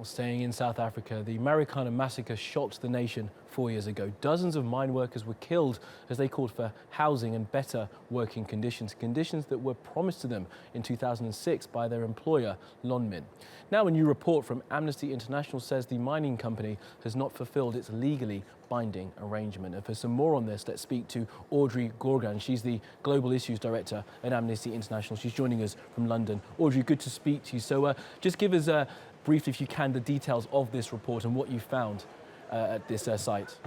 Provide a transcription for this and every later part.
Staying in South Africa, the MARIKANA massacre shocked the nation 4 years ago. Dozens of mine workers were killed as they called for housing and better working conditions, conditions that were promised to them in 2006 by their employer, Lonmin. Now a new report from Amnesty International says the mining company has not fulfilled its legally binding arrangement. And for some more on this, let's speak to Audrey Gaughran. She's the Global Issues Director at Amnesty International. She's joining us from London. Audrey, good to speak to you. So just give us briefly, if you can, the details of this report and what you found at this site.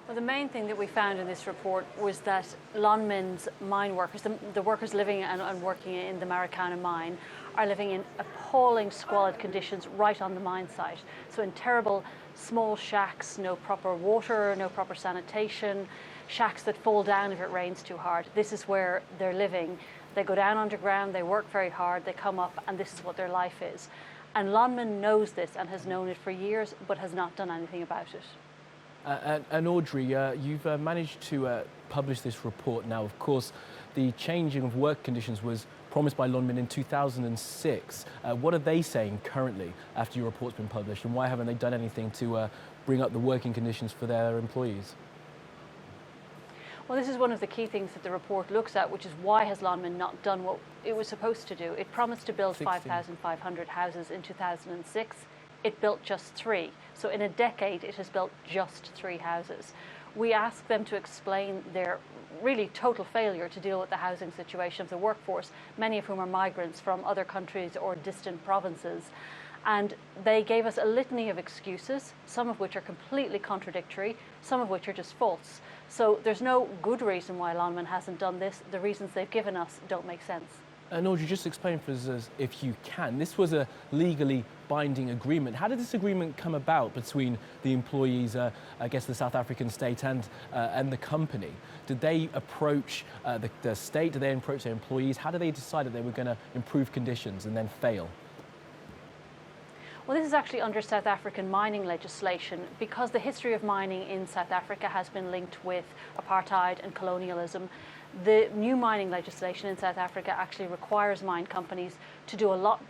Well, the main thing that we found in this report was that Lonmin's mine workers, the workers living and working in the MARIKANA mine, are living in appalling squalid conditions right on the mine site. So in terrible small shacks, no proper water, no proper sanitation, shacks that fall down if it rains too hard. This is where they're living. They go down underground, they work very hard, they come up, and this is what their life is. And Lonmin knows this and has known it for years, but has not done anything about it. And Audrey, you've managed to publish this report now. Of course, the changing of work conditions was promised by Lonmin in 2006. What are they saying currently after your report's been published, and why haven't they done anything to bring up the working conditions for their employees? Well, this is one of the key things that the report looks at, which is why has Lonmin not done what it was supposed to do? It promised to build 5,500 houses in 2006. It built just 3. So in a decade, it has built just 3 houses. We asked them to explain their really total failure to deal with the housing situation of the workforce, many of whom are migrants from other countries or distant provinces. And they gave us a litany of excuses, some of which are completely contradictory, some of which are just false. So there's no good reason why Lonmin hasn't done this. The reasons they've given us don't make sense. And Audrey, just explain for us, if you can, this was a legally binding agreement. How did this agreement come about between the employees, I guess the South African state and the company? Did they approach the state? Did they approach their employees? How did they decide that they were going to improve conditions and then fail? Well, this is actually under South African mining legislation because the history of mining in South Africa has been linked with apartheid and colonialism. The new mining legislation in South Africa actually requires mine companies to do a lot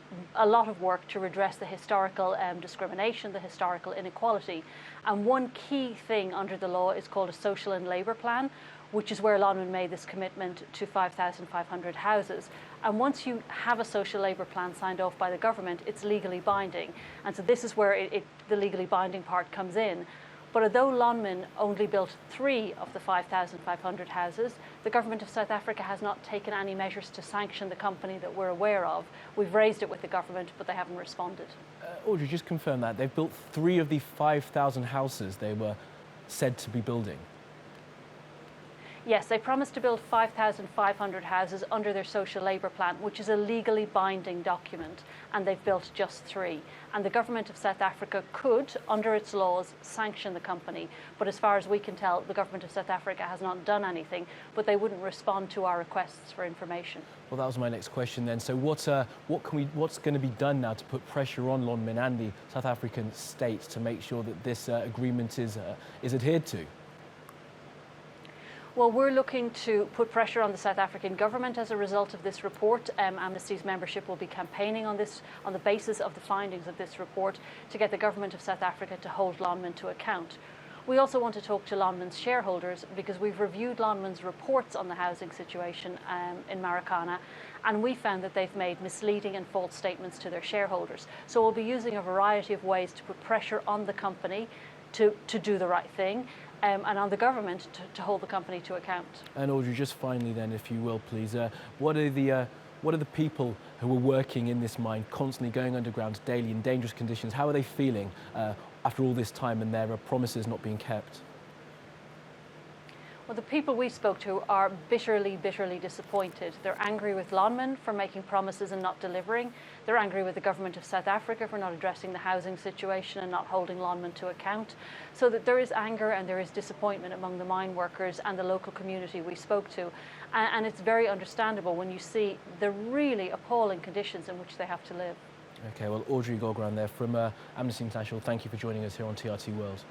of work to redress the historical discrimination, the historical inequality. And one key thing under the law is called a social and labour plan, which is where Lonmin made this commitment to 5,500 houses. And once you have a social labour plan signed off by the government, it's legally binding. And so this is where the legally binding part comes in. But although Lonmin only built 3 of the 5,500 houses, the government of South Africa has not taken any measures to sanction the company that we're aware of. We've raised it with the government, but they haven't responded. Audrey, just confirm that. They've built 3 of the 5,000 houses they were said to be building. Yes, they promised to build 5,500 houses under their social labour plan, which is a legally binding document, and they've built just 3. And the government of South Africa could, under its laws, sanction the company. But as far as we can tell, the government of South Africa has not done anything, but they wouldn't respond to our requests for information. Well, that was my next question then. So what's going to be done now to put pressure on Lonmin and the South African state to make sure that this agreement is adhered to? Well, we're looking to put pressure on the South African government as a result of this report. Amnesty's membership will be campaigning on this on the basis of the findings of this report to get the government of South Africa to hold Lonmin to account. We also want to talk to Lonmin's shareholders because we've reviewed Lonmin's reports on the housing situation in MARIKANA, and we found that they've made misleading and false statements to their shareholders. So we'll be using a variety of ways to put pressure on the company to do the right thing. And on the government to hold the company to account. And Audrey, just finally then, if you will, please, what are the people who are working in this mine, constantly going underground daily in dangerous conditions? How are they feeling after all this time and their promises not being kept? Well, the people we spoke to are bitterly, bitterly disappointed. They're angry with Lonmin for making promises and not delivering. They're angry with the government of South Africa for not addressing the housing situation and not holding Lonmin to account. So that there is anger and there is disappointment among the mine workers and the local community we spoke to. And it's very understandable when you see the really appalling conditions in which they have to live. Okay, well, Audrey Gaughran there from Amnesty International, thank you for joining us here on TRT World.